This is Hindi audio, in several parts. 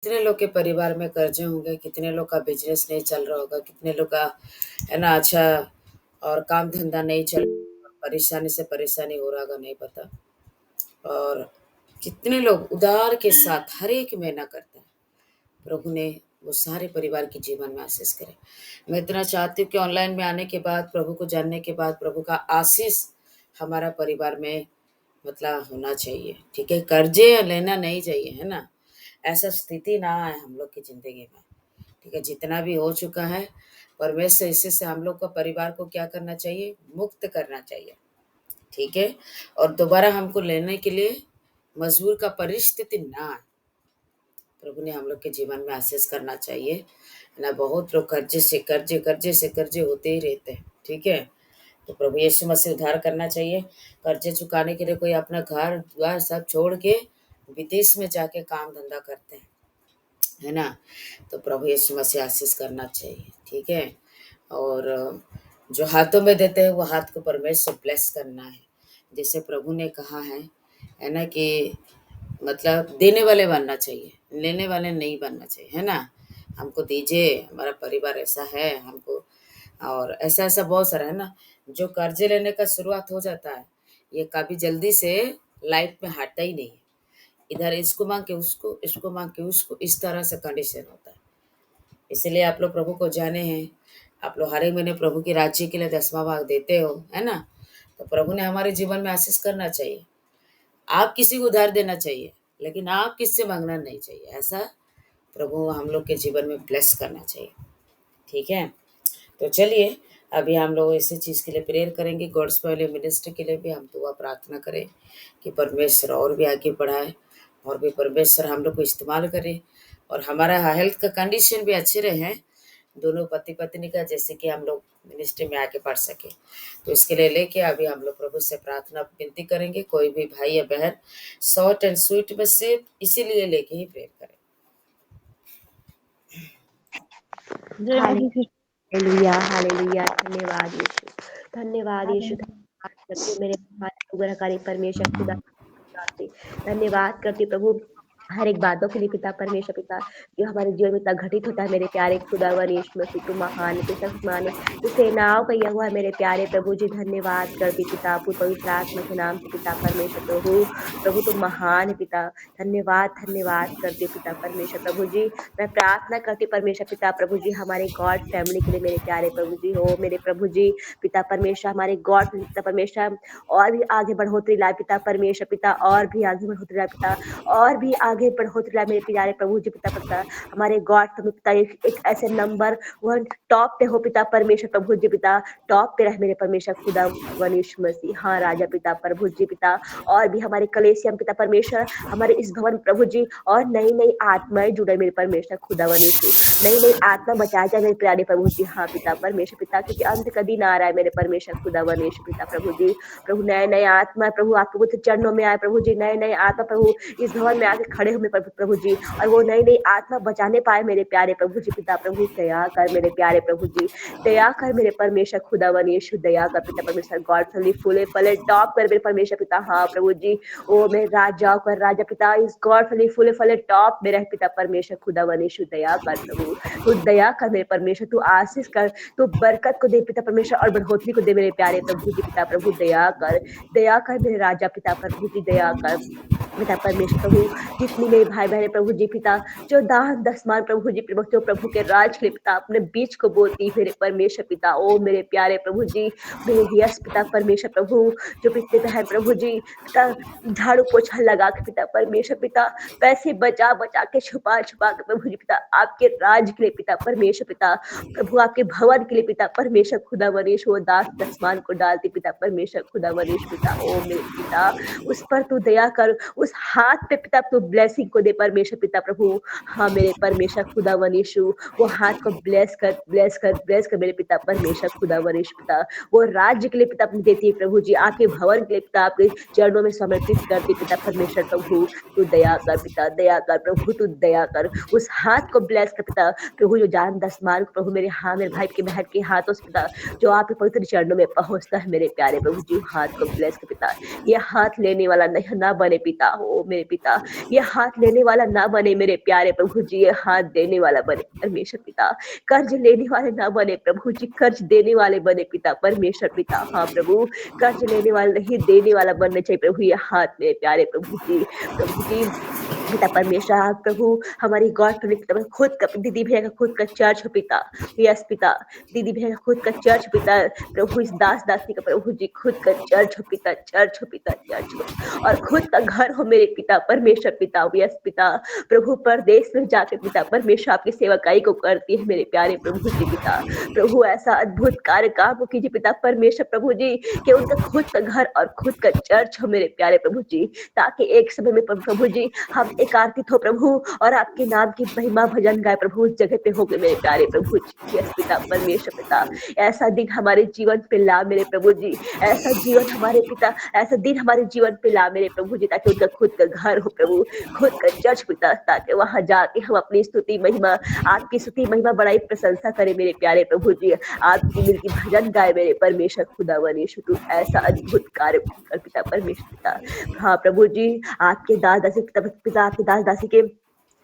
कितने लोग के परिवार में कर्जे होंगे, कितने लोग का बिजनेस नहीं चल रहा होगा, कितने लोग का है ना अच्छा और काम धंधा नहीं चल, परेशानी से परेशानी हो रहा होगा नहीं पता। और कितने लोग उधार के साथ हर एक महीना करते हैं। प्रभु ने वो सारे परिवार के जीवन में आशीष करे। मैं इतना चाहती हूँ कि ऑनलाइन में आने के बाद, प्रभु को जानने के बाद, प्रभु का आशीष हमारा परिवार में मतलब होना चाहिए। ठीक है, कर्जे लेना नहीं चाहिए, है ना। ऐसा स्थिति ना आए हम लोग की जिंदगी में। ठीक है, जितना भी हो चुका है परमेश्वर इससे से हम लोग का परिवार को क्या करना चाहिए, मुक्त करना चाहिए। ठीक है, और दोबारा हमको लेने के लिए मजबूर का परिस्थिति ना आए। प्रभु ने हम लोग के जीवन में आशीष करना चाहिए, है ना। बहुत लोग कर्जे होते ही रहते हैं। ठीक है, तो प्रभु यीशु मसीह उद्धार करना चाहिए। कर्जे चुकाने के लिए कोई अपना घर द्वार सब छोड़ के विदेश में जाके काम धंधा करते हैं, है ना। तो प्रभु यीशु मसीह आशीष करना चाहिए। ठीक है, और जो हाथों में देते हैं वो हाथ को परमेश्वर ब्लेस करना है। जैसे प्रभु ने कहा है ना, कि मतलब देने वाले बनना चाहिए, लेने वाले नहीं बनना चाहिए, है ना। हमको दीजिए, हमारा परिवार ऐसा है हमको, और ऐसा ऐसा बहुत सारा है ना। जो कर्जे लेने का शुरुआत हो जाता है, ये कभी जल्दी से लाइफ में हटता ही नहीं है। इधर इसको मांग के उसको, इसको मांग के उसको, इस तरह से कंडीशन होता है। इसलिए आप लोग प्रभु को जाने हैं, आप लोग हर एक महीने प्रभु की राज्य के लिए 10वां भाग देते हो, है ना। तो प्रभु ने हमारे जीवन में आशीष करना चाहिए। आप किसी को उधार देना चाहिए, लेकिन आप किससे मांगना नहीं चाहिए। ऐसा प्रभु हम लोग के जीवन में ब्लेस करना चाहिए। ठीक है, तो चलिए अभी हम लोग इसी चीज़ के लिए प्रेयर करेंगे। गॉड्स पहले मिनिस्ट्री के लिए भी हम दुआ प्रार्थना करें कि परमेश्वर और भी आगे बढ़ाए, और भी परमेश्वर हम लोग को इस्तेमाल करे, और हमारा हेल्थ का कंडीशन भी अच्छे रहे, दोनों पति पत्नी का, जैसे कि हम लोग मिनिस्ट्री में आगे बढ़ सके। तो इसके लिए लेके अभी हम लोग प्रभु से प्रार्थना विनती करेंगे। कोई भी भाई या बहन शॉर्ट एंड स्वीट में सिर्फ इसीलिए लेके ही प्रेयर करें। हालेलुया हालेलुया, धन्यवाद यीशु, धन्यवाद यीशु, धन्यवाद करती हूँ मेरे अनुग्रहकारी परमेश्वर खुदा, धन्यवाद करती हूँ प्रभु हर एक बातों के लिए पिता परमेश्वर पिता, जो हमारे जीवन में इतना घटित होता है मेरे प्यारे खुदावन यीशु मसीह, तू महान है, तू शक्तिमान है, तू सेनाओं का यहोवा है मेरे प्यारे प्रभु जी। धन्यवाद करती पिता आपको पवित्र आत्मा के नाम से पिता परमेश्वर प्रभु, प्रभु तू महान है पिता। धन्यवाद धन्यवाद करती हूँ पिता परमेश्वर प्रभु जी। मैं प्रार्थना करती हूँ परमेश्वर पिता प्रभु जी हमारे गॉड फैमिली के लिए मेरे प्यारे प्रभु जी। हो मेरे प्रभु जी पिता परमेश्वर, हमारे गॉड पिता परमेश्वर और भी आगे बढ़ोतरी लाए पिता परमेश्वर पिता, और भी आगे बढ़ोतरी लाए पिता, और भी आगे बढ़ोतरी लाए मेरे प्यारे प्रभु जी पिता पिता। हमारे गॉड पिता एक ऐसे नंबर 1 टॉप पे हो पिता परमेश्वर प्रभु जी पिता, टॉप पे रह मेरे परमेश्वर खुदा वनीश मसीह। हाँ राजा पिता प्रभु जी पिता, और भी हमारे कलेसियम पिता परमेश्वर, हमारे इस भवन प्रभु जी, और नई नई आत्माएं जुड़े मेरे परमेश्वर खुदा वनीश, नई नई आत्मा बचाया जाए मेरे प्यारे प्रभु जी। हाँ पिता परमेश्वर पिता, क्योंकि अंत का दिन आ रहा है मेरे परमेश्वर खुदा वनीश पिता प्रभु जी। प्रभु नए नए आत्मा प्रभु आपके बुद्ध चरणों में आए प्रभु जी, नए नए आत्मा प्रभु इस भवन में आके खड़े हुए प्रभु जी, और वो नई नई आत्मा बचाने पाए मेरे प्यारे प्रभु जी पिता प्रभु। दया कर मेरे प्यारे प्रभु जी, दया कर मेरे परमेश्वर खुदा वनीश, दया कर पिता परमेश्वर। गॉड फली फूले फले टॉप कर मेरे परमेश्वर पिता। हाँ प्रभु जी, ओ मेरे राजा कर राजा पिता, इस गॉड फली फूले फले टॉप में रह पिता परमेश्वर खुदा वनीश। दया कर प्रभु, तू दया कर मेरे परमेश्वर, तू आशीष कर, तू बरकत को दे पिता परमेश्वर, और बढ़ोतरी को दे मेरे प्यारे प्रभु जी पिता प्रभु। दया कर मेरे राजा पिता प्रभु जी, दया कर पिता परमेश्वर प्रभु। जितनी मेरे भाई बहन प्रभु जी पिता, जो दान दसमान प्रभु जी प्रभु, जो प्रभु के राज के लिए पिता अपने बीच को बोती मेरे परमेश्वर पिता। ओ मेरे प्यारे प्रभु जी, मेरे यस पिता परमेश्वर प्रभु, जो पिता बहन प्रभु जी पिता झाड़ू पोछा लगा के पिता परमेश्वर पिता, पैसे बचा बचा के छुपा छुपा के प्रभु जी पिता आपके राज के लिए पिता परमेश्वर पिता, प्रभु आपके भवन के लिए पिता परमेश्वर खुदा वनीश, वो दास दसमान को डालती पिता परमेश्वर खुदा वनीश पिता। ओ मेरे पिता, उस पर तू दया कर, उस हाथ पे पिता तू ब्लेसिंग को दे परमेश्वर पिता प्रभु। हाँ मेरे परमेश्वर खुदा वनीशु, वो हाथ को ब्लेस कर ब्लेस कर ब्लेस कर मेरे पिता परमेश्वर खुदा वनीश पिता। वो राज्य के लिए पिता अपनी देती है प्रभु जी, आपके भवन के लिए पिता आपके चरणों में समर्पित करती पिता परमेश्वर प्रभु। तू दया कर पिता, दया कर प्रभु, तू दया कर, उस हाथ को ब्लेस कर पिता प्रभु, जो जान दसमान प्रभु मेरे, हाँ मेरे भाई के बहन के हाथों से पिता, जो आपके पवित्र चरणों में पहुंचता है मेरे प्यारे प्रभु जी। हाथ को ब्लेस कर पिता, ये हाथ लेने वाला नहीं ना बने पिता। हो मेरे पिता, ये हाथ लेने वाला ना बने मेरे प्यारे प्रभु जी, ये हाथ देने वाला बने परमेश्वर पिता। कर्ज लेने वाले ना बने प्रभु जी, कर्ज देने वाले बने पिता परमेश्वर पिता। हाँ प्रभु, कर्ज लेने वाला नहीं, देने वाला बनना चाहिए प्रभु, ये हाथ मेरे प्यारे प्रभु जी। प्रभु जी, पिता परमेश्वर, आप प्रभु हमारी गॉड पिता खुद का, दीदी भैया का खुद का चर्च हो पिता। यस पिता, दीदी भैया का खुद का चर्च हो पिता। प्रभु इस दास दासी का प्रभु जी खुद का चर्च हो पिता, चर्च हो पिता, चर्च हो, और खुद का घर हो मेरे पिता परमेश्वर पिता। यस पिता, प्रभु परदेश में जाके पिता परमेश्वर आपकी सेवकाई को करती है मेरे प्यारे प्रभु जी पिता। प्रभु ऐसा अद्भुत कार्य काम कीजिए पिता परमेश्वर प्रभु जी, कि उनका खुद का घर और खुद का चर्च हो मेरे प्यारे प्रभु जी, ताकि एक समय में प्रभु जी हम एकांतित हो प्रभु, और आपके नाम की महिमा भजन गाए प्रभु उस जगह पे हो गए मेरे प्यारे प्रभु जी। यस पिता परमेश्वर पिता, ऐसा दिन हमारे जीवन पे ला मेरे प्रभु जी, ऐसा जीवन हमारे पिता, ऐसा दिन हमारे जीवन पे ला मेरे प्रभु जी, ताकि उनका खुद का घर हो प्रभु, खुद का चर्च पिता, ताकि वहां जाके हम अपनी स्तुति महिमा, आपकी स्तुति महिमा बड़ाई प्रशंसा करें मेरे प्यारे प्रभु जी, आपकी मिलती भजन गाए मेरे परमेश्वर खुदा वनेशु। तू ऐसा अद्भुत कार्य कर पिता परमेश्वर पिता। हाँ प्रभु जी, आपके दास दासी पिता आपके दास दासी के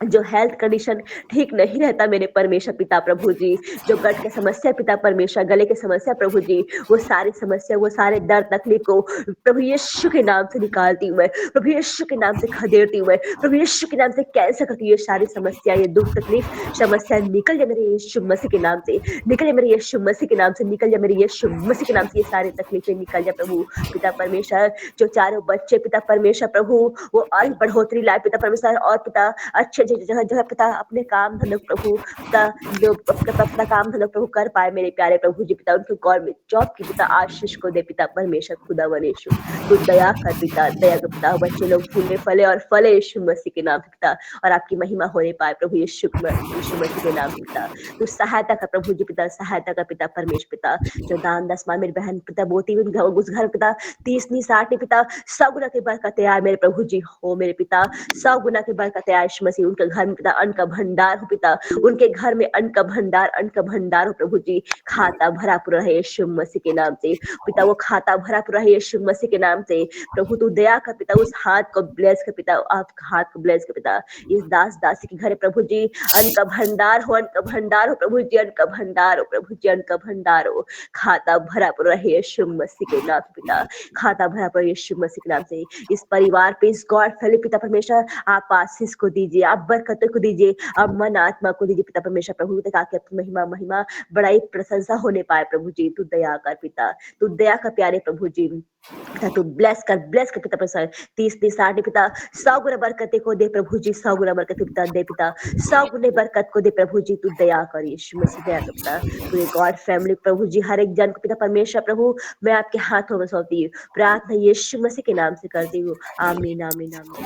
जो हेल्थ कंडीशन ठीक नहीं रहता मेरे परमेश्वर पिता प्रभु जी, जो गट के समस्या पिता परमेश्वर, गले के समस्या प्रभु जी, वो सारी समस्या, वो सारे दर्द तकलीफ को प्रभु यीशु के नाम से निकालती हूँ मैं, प्रभु यीशु के नाम से खदेड़ती हूँ मैं, प्रभु यीशु के नाम से कैंसिल करती हूँ ये सारी समस्या, ये दुख तकलीफ समस्या निकल जाए मेरे यीशु मसीह के नाम से, निकल जाए मेरे यीशु मसीह के नाम से, निकल जाए मेरे यीशु मसीह के नाम से, ये सारी तकलीफें निकल जाए प्रभु पिता परमेश्वर। जो चारों बच्चे पिता परमेश्वर प्रभु, वो और बढ़ोतरी लाए पिता परमेश्वर, और पिता अच्छे जगह जगह पिता अपने काम धंधों प्रभु पिता, जो अपना काम धंधों प्रभु कर पाए मेरे प्यारे प्रभु जी पिता, उनके गवर्नमेंट जॉब की पिता आशीष को दे पिता परमेश्वर खुदा वनेशु। तू दया कर पिता, दया कर पिता, बच्चे लोग फूले फले और फले यीशु मसीह के नाम से पिता, और आपकी महिमा होने पाए प्रभु यीशु मसीह के नाम से पिता। तू सहायता कर प्रभु जी पिता, सहायता कर पिता परमेश्वर पिता। जो दान दसमा मेरी बहन पिता बोती हुई उस घर पिता 30 60 पिता 100 गुना की बरकत आए मेरे प्रभु जी हो मेरे पिता, 100 गुना की बरकत आए यीशु मसीह। उनके घर में पिता अन्न का भंडार हो पिता, उनके घर में अन्न का भंडार, अन्न का भंडार हो प्रभु जी। खाता भरा पूरा रहे यीशु मसीह के नाम से पिता, वो खाता भरा पूरा रहे यीशु मसीह के नाम से प्रभु। तू दया कर पिता, उस हाथ को ब्लेस कर पिता, आप हाथ को ब्लेस कर पिता। इस दास दासी के घर प्रभु जी अन्न का भंडार हो, अन्न का भंडार हो प्रभु जी, अन्न का भंडार हो प्रभु जी, अन्न का भंडार हो। खाता भरा पूरा रहे यीशु मसीह के नाम से पिता, खाता भरा पूरा यीशु मसीह के नाम से। इस परिवार पे, इस गॉड फैमिली पिता परमेश्वर, आप आशीष को दीजिए, आप बरकतों को दीजिए, आप मन आत्मा को दीजिए पिता परमेश्वर प्रभु, ताकि आपकी महिमा महिमा बड़ाई प्रशंसा होने पाए प्रभु जी। तू दया कर पिता, तू दया कर प्यारे प्रभु जी पिता, तू ब्लेस कर पिता परमेश्वर। 30 60 पिता 100 गुना बरकतें को दे प्रभु जी, 100 गुना बरकत पिता दे पिता, 100 गुने बरकत को दे प्रभु जी। तू दया कर यीशु मसीह, दया कर पिता। तू गॉड फैमिली प्रभु जी, हर एक जन को पिता परमेश्वर प्रभु मैं आपके हाथों में सौंपती हूँ, प्रार्थना यीशु मसीह के नाम से करती हूँ। आमीन आमीन आमीन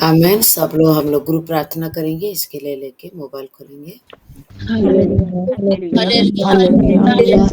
आमीन। सब लोग हम लोग ग्रुप प्रार्थना करेंगे, इसके लिए लेके मोबाइल खोलेंगे। हालेलुया।